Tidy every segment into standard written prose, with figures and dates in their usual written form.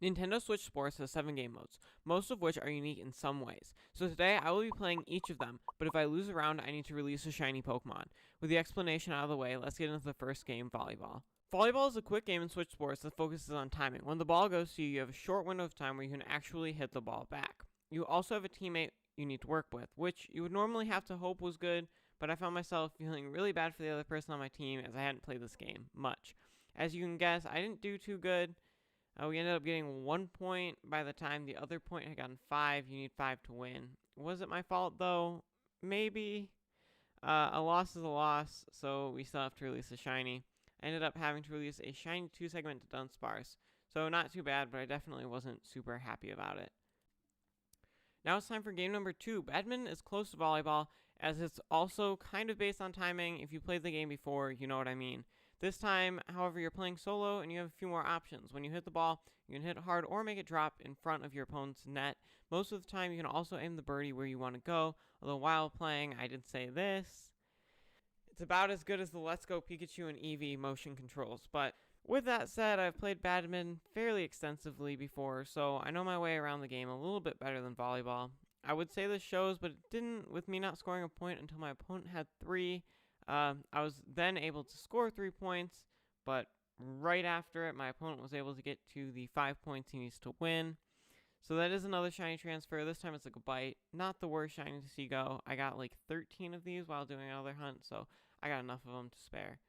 Nintendo Switch Sports has 7 game modes, most of which are unique in some ways. So today I will be playing each of them, but if I lose a round, I need to release a shiny Pokemon. With the explanation out of the way, let's get into the first game, Volleyball. Volleyball is a quick game in Switch Sports that focuses on timing. When the ball goes to you, you have a short window of time where you can actually hit the ball back. You also have a teammate you need to work with, which you would normally have to hope was good, but I found myself feeling really bad for the other person on my team as I hadn't played this game much. As you can guess, I didn't do too good. We ended up getting 1 point by the time the other point had gotten 5. You need 5 to win. Was it my fault, though? Maybe. A loss is a loss, so we still have to release a shiny. I ended up having to release a shiny 2-segment to Dunsparce. So not too bad, but I definitely wasn't super happy about it. Now it's time for game number 2. Badminton is close to volleyball, as it's also kind of based on timing. If you played the game before, you know what I mean. This time, however, you're playing solo and you have a few more options. When you hit the ball, you can hit it hard or make it drop in front of your opponent's net. Most of the time, you can also aim the birdie where you want to go, although while playing, I did say this. It's about as good as the Let's Go Pikachu and Eevee motion controls, but with that said, I've played badminton fairly extensively before, so I know my way around the game a little bit better than volleyball. I would say this shows, but it didn't with me not scoring a point until my opponent had 3. I was then able to score 3 points, but right after it, my opponent was able to get to the 5 points he needs to win. So that is another shiny transfer. This time it's like a bite. Not the worst shiny to see go. I got like 13 of these while doing another hunt, so I got enough of them to spare.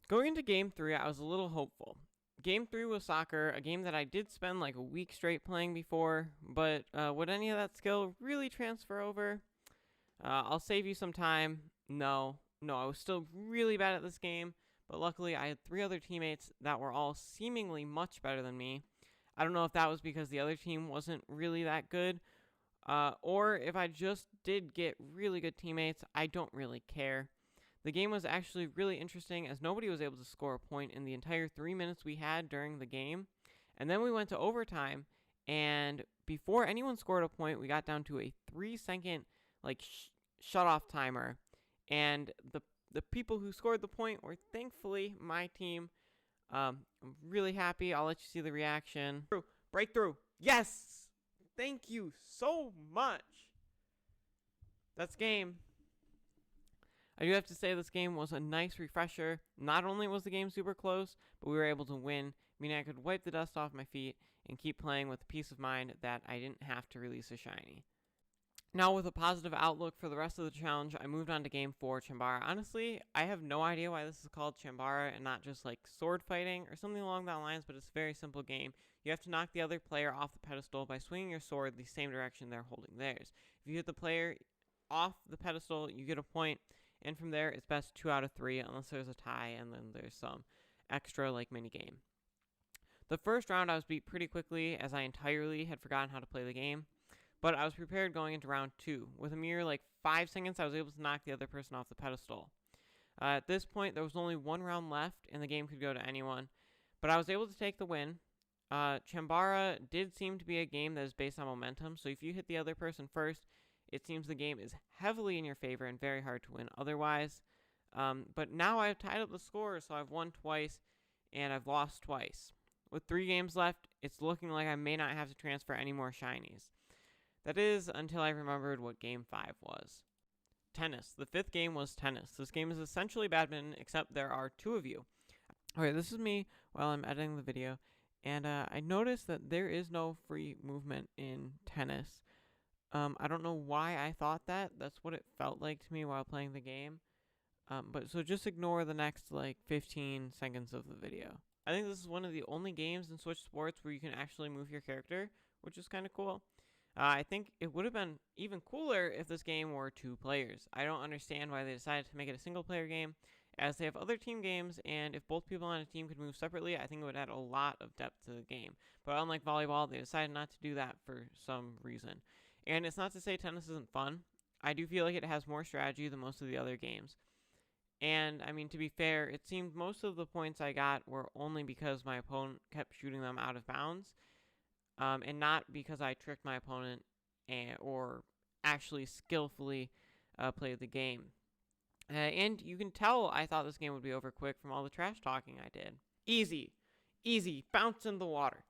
Going into Game 3, I was a little hopeful. Game 3 was soccer, a game that I did spend like a week straight playing before, but would any of that skill really transfer over? I'll save you some time. No, I was still really bad at this game, but luckily I had 3 other teammates that were all seemingly much better than me. I don't know if that was because the other team wasn't really that good, or if I just did get really good teammates. I don't really care. The game was actually really interesting as nobody was able to score a point in the entire 3 minutes we had during the game. And then we went to overtime, and before anyone scored a point, we got down to a 3-second shut-off timer. And the people who scored the point were thankfully my team. I'm really happy. I'll let you see the reaction. Breakthrough. Yes! Thank you so much. That's game. I do have to say this game was a nice refresher. Not only was the game super close, but we were able to win, meaning I could wipe the dust off my feet and keep playing with the peace of mind that I didn't have to release a shiny. Now, with a positive outlook for the rest of the challenge, I moved on to Game 4, Chambara. Honestly, I have no idea why this is called Chambara and not just like sword fighting or something along that lines, but it's a very simple game. You have to knock the other player off the pedestal by swinging your sword the same direction they're holding theirs. If you hit the player off the pedestal, you get a point, and from there, it's best 2 out of 3 unless there's a tie and then there's some extra like mini game. The first round I was beat pretty quickly as I entirely had forgotten how to play the game. But I was prepared going into round 2. With a mere 5 seconds, I was able to knock the other person off the pedestal. At this point, there was only 1 round left, and the game could go to anyone. But I was able to take the win. Chambara did seem to be a game that is based on momentum, so if you hit the other person first, it seems the game is heavily in your favor and very hard to win otherwise. But now I've tied up the score, so I've won twice, and I've lost twice. With 3 games left, it's looking like I may not have to transfer any more shinies. That is, until I remembered what Game 5 was. Tennis. The 5th game was tennis. This game is essentially badminton, except there are 2 of you. Okay, this is me while I'm editing the video, and I noticed that there is no free movement in tennis. I don't know why I thought that. That's what it felt like to me while playing the game. But so just ignore the next 15 seconds of the video. I think this is one of the only games in Switch Sports where you can actually move your character, which is kind of cool. I think it would have been even cooler if this game were 2 players. I don't understand why they decided to make it a single-player game, as they have other team games, and if both people on a team could move separately, I think it would add a lot of depth to the game. But unlike volleyball, they decided not to do that for some reason. And it's not to say tennis isn't fun. I do feel like it has more strategy than most of the other games. And, I mean, to be fair, it seemed most of the points I got were only because my opponent kept shooting them out of bounds. And not because I tricked my opponent or actually skillfully played the game. And you can tell I thought this game would be over quick from all the trash talking I did. Easy. Bounce in the water.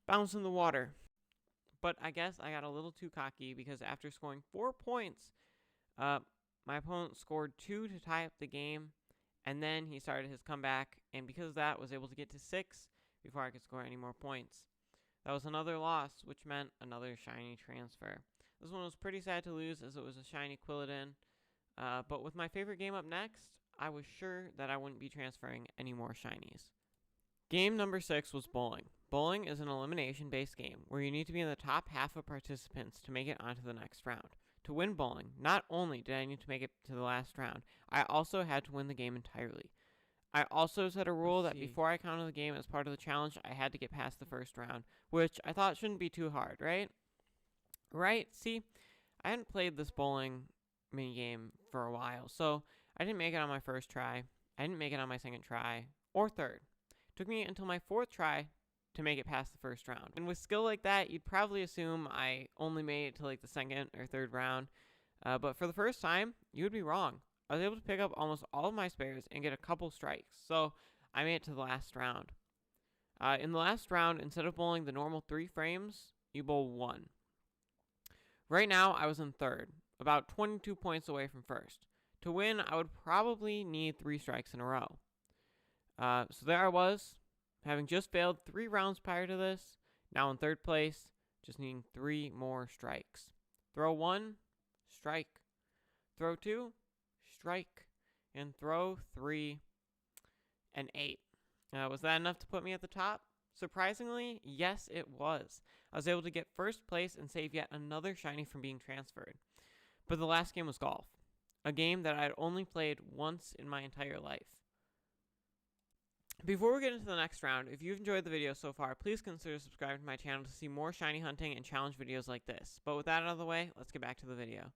Bounce in the water. But I guess I got a little too cocky because after scoring 4 points, my opponent scored 2 to tie up the game, and then he started his comeback, and because of that, was able to get to 6 before I could score any more points. That was another loss, which meant another shiny transfer. This one was pretty sad to lose as it was a shiny Quilladin, but with my favorite game up next, I was sure that I wouldn't be transferring any more shinies. Game number 6 was bowling. Bowling is an elimination-based game where you need to be in the top half of participants to make it onto the next round. To win bowling, not only did I need to make it to the last round, I also had to win the game entirely. I also set a rule that before I counted the game as part of the challenge, I had to get past the first round, which I thought shouldn't be too hard, right? Right? See, I hadn't played this bowling minigame for a while, so I didn't make it on my first try. I didn't make it on my second try, or third. It took me until my 4th try to make it past the first round. And with skill like that, you'd probably assume I only made it to like the 2nd or 3rd round. But for the first time, you would be wrong. I was able to pick up almost all of my spares and get a couple strikes. So I made it to the last round. In the last round, instead of bowling the normal 3 frames, you bowl 1. Right now, I was in 3rd, about 22 points away from 1st. To win, I would probably need 3 strikes in a row. So there I was, having just failed 3 rounds prior to this, now in 3rd place, just needing 3 more strikes. Throw 1, strike. Throw 2, strike. And throw 3, and 8. Was that enough to put me at the top? Surprisingly, yes it was. I was able to get 1st place and save yet another shiny from being transferred. But the last game was golf, a game that I had only played once in my entire life. Before we get into the next round, if you've enjoyed the video so far, please consider subscribing to my channel to see more shiny hunting and challenge videos like this. But with that out of the way, let's get back to the video.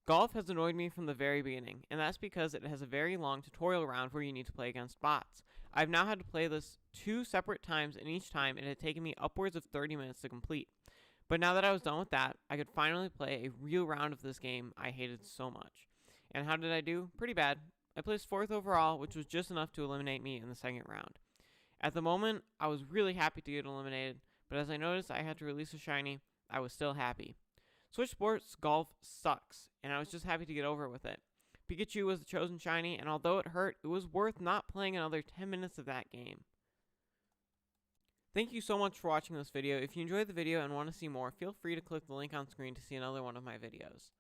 Golf has annoyed me from the very beginning, and that's because it has a very long tutorial round where you need to play against bots. I've now had to play this 2 separate times, and each time it had taken me upwards of 30 minutes to complete. But now that I was done with that, I could finally play a real round of this game I hated so much. And how did I do? Pretty bad. I placed 4th overall, which was just enough to eliminate me in the 2nd round. At the moment, I was really happy to get eliminated, but as I noticed I had to release a shiny, I was still happy. Switch Sports Golf sucks, and I was just happy to get over with it. Pikachu was the chosen shiny, and although it hurt, it was worth not playing another 10 minutes of that game. Thank you so much for watching this video. If you enjoyed the video and want to see more, feel free to click the link on screen to see another one of my videos.